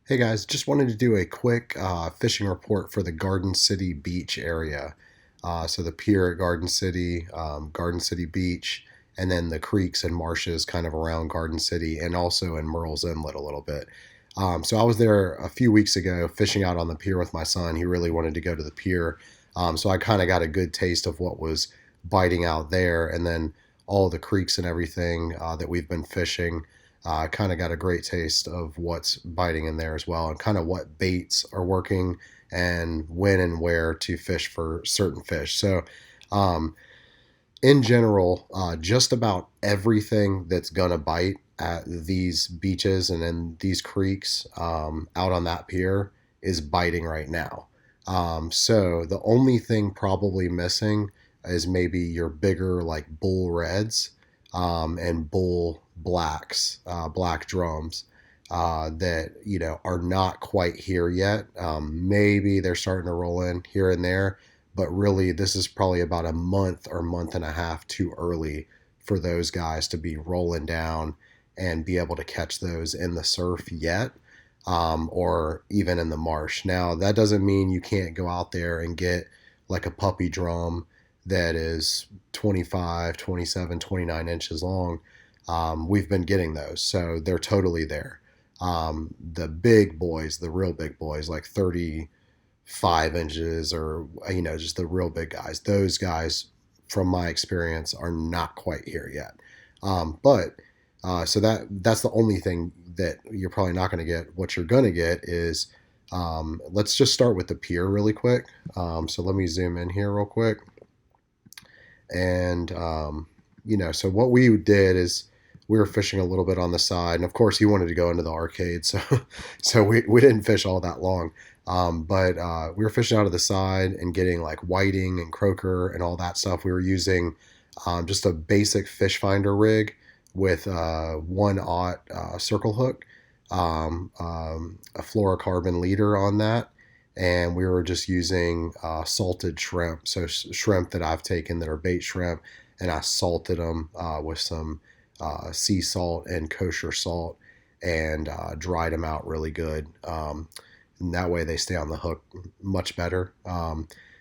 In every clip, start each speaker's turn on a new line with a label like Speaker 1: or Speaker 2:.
Speaker 1: Hey guys, just wanted to do a quick fishing report for the Garden City Beach area. So the pier at Garden City Beach, and then the creeks and marshes kind of around Garden City, and also in Murals Inlet a little bit. So I was there a few weeks ago fishing out on the pier with my son. He really wanted to go to the pier, so I kind of got a good taste of what was biting out there, and then all the creeks and everything that we've been fishing. Kind of got a great taste of what's biting in there as well, and kind of what baits are working and when and where to fish for certain fish. So, um, in general, just about everything that's gonna bite at these beaches and in these creeks out on that pier is biting right now. So the only thing probably missing is maybe your bigger like bull reds and bull blacks, black drums. That are not quite here yet. Maybe they're starting to roll in here and there, but really this is probably about a month or month and a half too early for those guys to be rolling down and be able to catch those in the surf yet, or even in the marsh. Now that doesn't mean you can't go out there and get like a puppy drum that is 25, 27, 29 inches long. We've been getting those, so they're totally there. The big boys, the real big boys, like 35 inches, or just the real big guys, those guys from my experience are not quite here yet. But so that's the only thing that you're probably not going to get. What you're going to get is, let's just start with the pier really quick. So let me zoom in here real quick. And so what we did is we were fishing a little bit on the side, and of course he wanted to go into the arcade, so we didn't fish all that long. But we were fishing out of the side and getting like whiting and croaker and all that stuff. We were using just a basic fish finder rig with 1/0 circle hook, a fluorocarbon leader on that, and we were just using salted shrimp. So shrimp that I've taken that are bait shrimp, and I salted them with some sea salt and kosher salt, and dried them out really good. And that way they stay on the hook much better.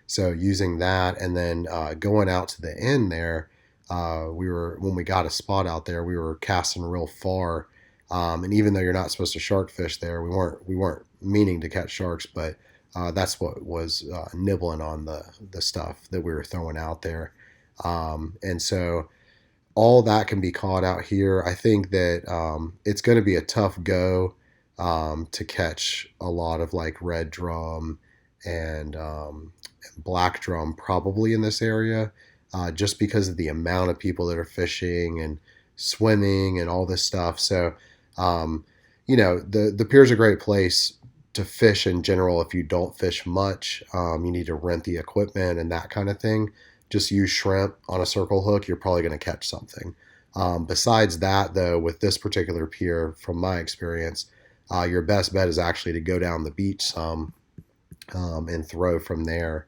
Speaker 1: So using that, and then going out to the end there, when we got a spot out there, we were casting real far. And even though you're not supposed to shark fish there, we weren't meaning to catch sharks, but that's what was nibbling on the stuff that we were throwing out there. And so all that can be caught out here. I think that it's going to be a tough go to catch a lot of like red drum and black drum probably in this area, just because of the amount of people that are fishing and swimming and all this stuff. So, the pier's a great place to fish in general. If you don't fish much, you need to rent the equipment and that kind of thing. Just use shrimp on a circle hook, you're probably going to catch something. Besides that, though, with this particular pier, from my experience, your best bet is actually to go down the beach some, and throw from there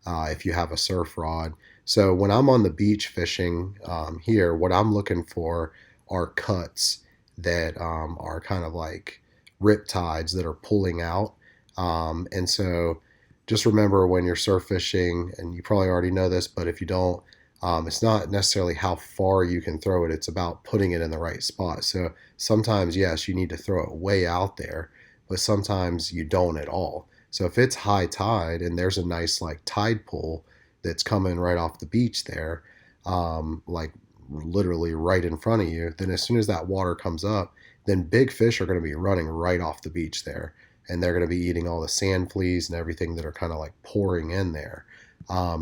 Speaker 1: if you have a surf rod. So when I'm on the beach fishing here, what I'm looking for are cuts that are kind of like rip tides that are pulling out. And so just remember when you're surf fishing, and you probably already know this, but if you don't, it's not necessarily how far you can throw it. It's about putting it in the right spot. So sometimes, yes, you need to throw it way out there, but sometimes you don't at all. So if it's high tide and there's a nice like tide pool that's coming right off the beach there, like literally right in front of you, then as soon as that water comes up, then big fish are going to be running right off the beach there, and they're going to be eating all the sand fleas and everything that are kind of like pouring in there.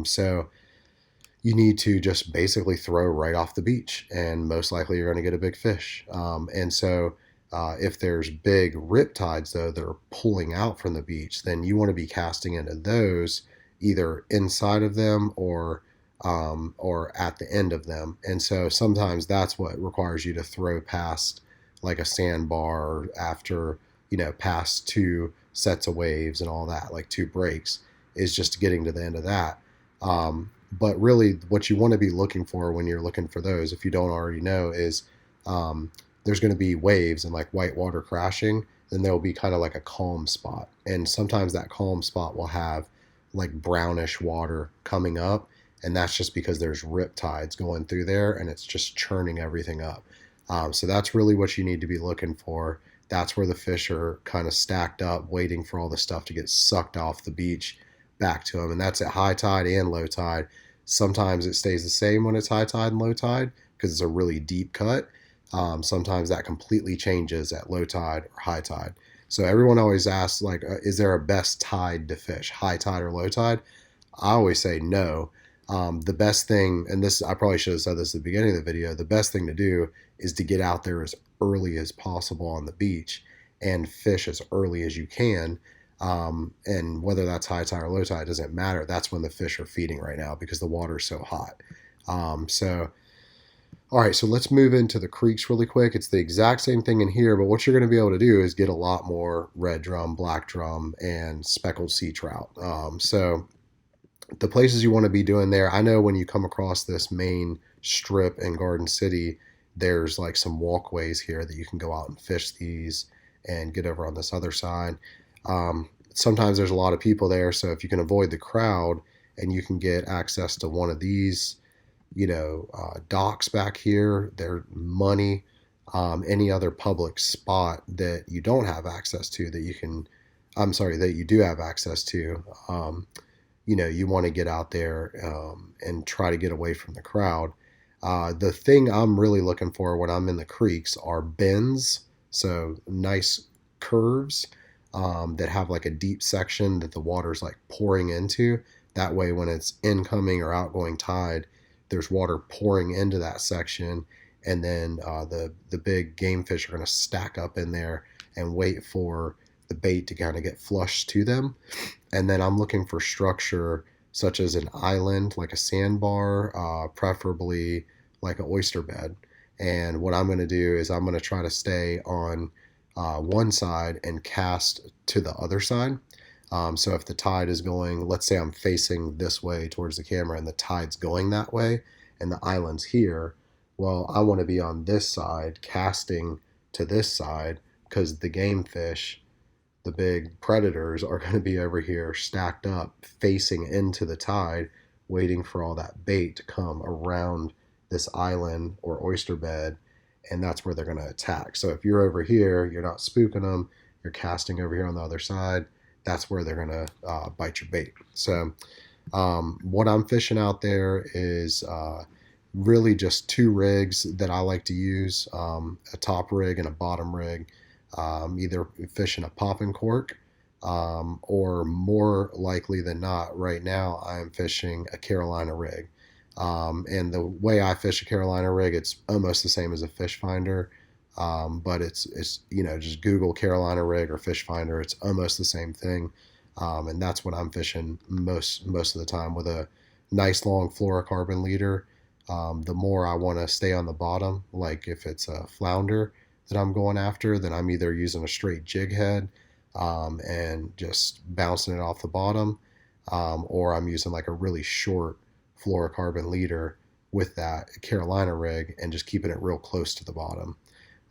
Speaker 1: So you need to just basically throw right off the beach, and most likely you're going to get a big fish. And so, if there's big rip tides though that are pulling out from the beach, then you want to be casting into those either inside of them or at the end of them. And so sometimes that's what requires you to throw past like a sandbar, or after past two sets of waves and all that, like two breaks, is just getting to the end of that. But really, what you want to be looking for when you're looking for those, if you don't already know, is there's going to be waves and like white water crashing, then there will be kind of like a calm spot. And sometimes that calm spot will have like brownish water coming up. And that's just because there's rip tides going through there and it's just churning everything up. So that's really what you need to be looking for. That's where the fish are kind of stacked up, waiting for all the stuff to get sucked off the beach back to them. And that's at high tide and low tide. Sometimes it stays the same when it's high tide and low tide because it's a really deep cut. Sometimes that completely changes at low tide or high tide. So everyone always asks, like, is there a best tide to fish, high tide or low tide? I always say no. The best thing, and this I probably should have said this at the beginning of the video, the best thing to do is to get out there as early as possible on the beach and fish as early as you can. And whether that's high tide or low tide doesn't matter. That's when the fish are feeding right now because the water is so hot. So all right, so let's move into the creeks really quick. It's the exact same thing in here, but what you're going to be able to do is get a lot more red drum, black drum, and speckled sea trout. So the places you want to be doing there, I know when you come across this main strip in Garden City, there's like some walkways here that you can go out and fish these and get over on this other side. Sometimes there's a lot of people there, so if you can avoid the crowd and you can get access to one of these docks back here, their money, any other public spot that you don't have access to that you can, I'm sorry, that you do have access to, you want to get out there and try to get away from the crowd. The thing I'm really looking for when I'm in the creeks are bends, so nice curves that have like a deep section that the water's like pouring into. That way, when it's incoming or outgoing tide, there's water pouring into that section, and then the big game fish are going to stack up in there and wait for the bait to kind of get flushed to them. And then I'm looking for structure such as an island, like a sandbar, preferably like an oyster bed. And what I'm going to do is I'm going to try to stay on one side and cast to the other side. So if the tide is going, let's say I'm facing this way towards the camera and the tide's going that way and the island's here, well, I want to be on this side casting to this side because the game fish, the big predators, are going to be over here stacked up facing into the tide, waiting for all that bait to come around this island or oyster bed, and that's where they're going to attack. So if you're over here, you're not spooking them, you're casting over here on the other side, that's where they're going to bite your bait. So what I'm fishing out there is really just two rigs that I like to use, a top rig and a bottom rig, either fishing a popping cork or more likely than not right now I'm fishing a Carolina rig. And the way I fish a Carolina rig, it's almost the same as a fish finder. But it's just Google Carolina rig or fish finder. It's almost the same thing, and that's what I'm fishing most of the time with a nice long fluorocarbon leader. The more I want to stay on the bottom, like if it's a flounder that I'm going after, then I'm either using a straight jig head and just bouncing it off the bottom, or I'm using like a really short fluorocarbon leader with that Carolina rig and just keeping it real close to the bottom.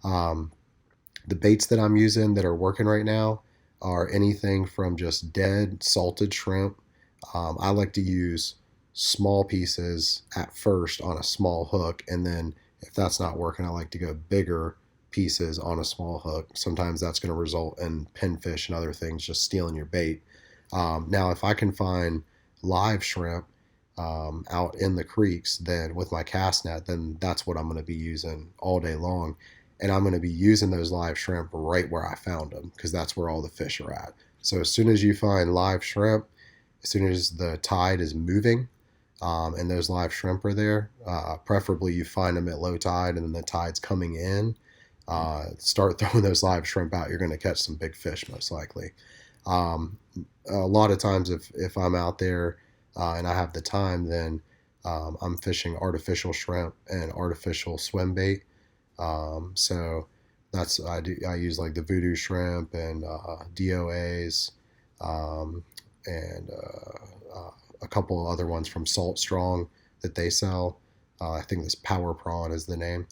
Speaker 1: The baits that I'm using that are working right now are anything from just dead salted shrimp. I like to use small pieces at first on a small hook, and then if that's not working, I like to go bigger pieces on a small hook. Sometimes that's going to result in pinfish and other things just stealing your bait. Now, if I can find live shrimp out in the creeks, then with my cast net, then that's what I'm going to be using all day long. And I'm going to be using those live shrimp right where I found them because that's where all the fish are at. So as soon as you find live shrimp, as soon as the tide is moving and those live shrimp are there, preferably you find them at low tide and then the tide's coming in, start throwing those live shrimp out. You're going to catch some big fish most likely. A lot of times if I'm out there and I have the time, then I'm fishing artificial shrimp and artificial swim bait. So I use like the voodoo shrimp and DOAs and a couple of other ones from Salt Strong that they sell. I think this Power Prawn is the name.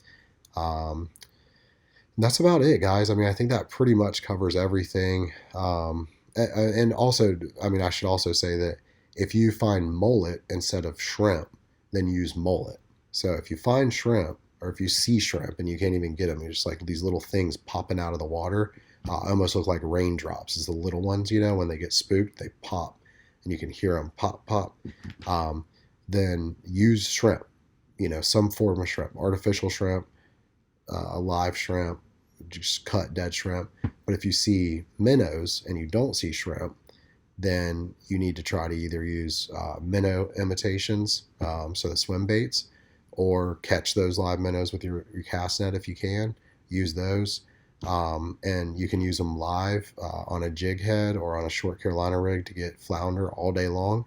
Speaker 1: That's about it, guys. I mean, I think that pretty much covers everything. And also, I mean, I should also say that if you find mullet instead of shrimp, then use mullet. So if you find shrimp or if you see shrimp and you can't even get them, you're just like these little things popping out of the water, almost look like raindrops. It's the little ones, when they get spooked, they pop and you can hear them pop, pop. Um, then use shrimp, some form of shrimp, artificial shrimp, a live shrimp, just cut dead shrimp. But if you see minnows and you don't see shrimp, then you need to try to either use minnow imitations, so the swim baits, or catch those live minnows with your cast net if you can. Use those. And you can use them live on a jig head or on a short Carolina rig to get flounder all day long.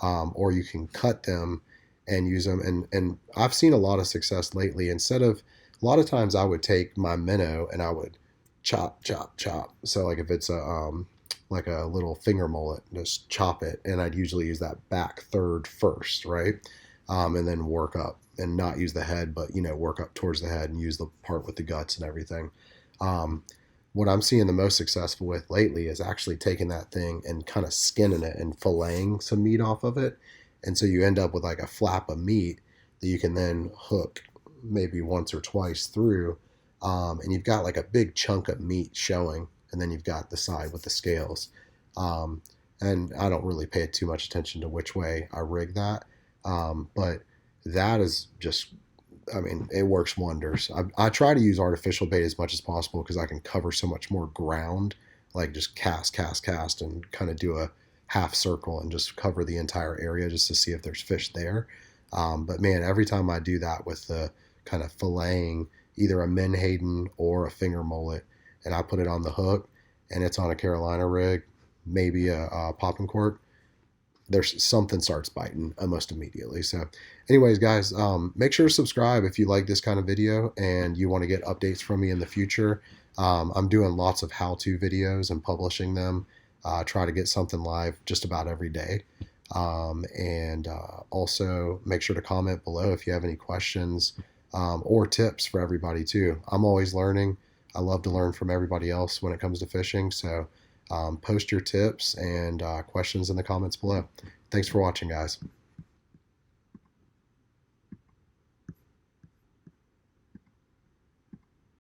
Speaker 1: Or you can cut them and use them. And I've seen a lot of success lately. Instead of a lot of times, I would take my minnow and I would chop, chop, chop. So like if it's like a little finger mullet, just chop it, and I'd usually use that back third first, right? And then work up and not use the head, but work up towards the head and use the part with the guts and everything. Um, what I'm seeing the most successful with lately is actually taking that thing and kind of skinning it and filleting some meat off of it. And so you end up with like a flap of meat that you can then hook maybe once or twice through. And you've got like a big chunk of meat showing, and then you've got the side with the scales. Um, and I don't really pay too much attention to which way I rig that. But that is just, I mean, it works wonders. I try to use artificial bait as much as possible because I can cover so much more ground, like just cast, cast, cast, and kind of do a half circle and just cover the entire area just to see if there's fish there. But man, every time I do that with the kind of filleting either a menhaden or a finger mullet, and I put it on the hook, and it's on a Carolina rig, maybe a popping cork, there's something starts biting almost immediately. So, anyways, guys, make sure to subscribe if you like this kind of video and you want to get updates from me in the future. I'm doing lots of how-to videos and publishing them. Try to get something live just about every day. And also make sure to comment below if you have any questions or tips for everybody too. I'm always learning. I love to learn from everybody else when it comes to fishing. So post your tips and questions in the comments below. Thanks for watching, guys.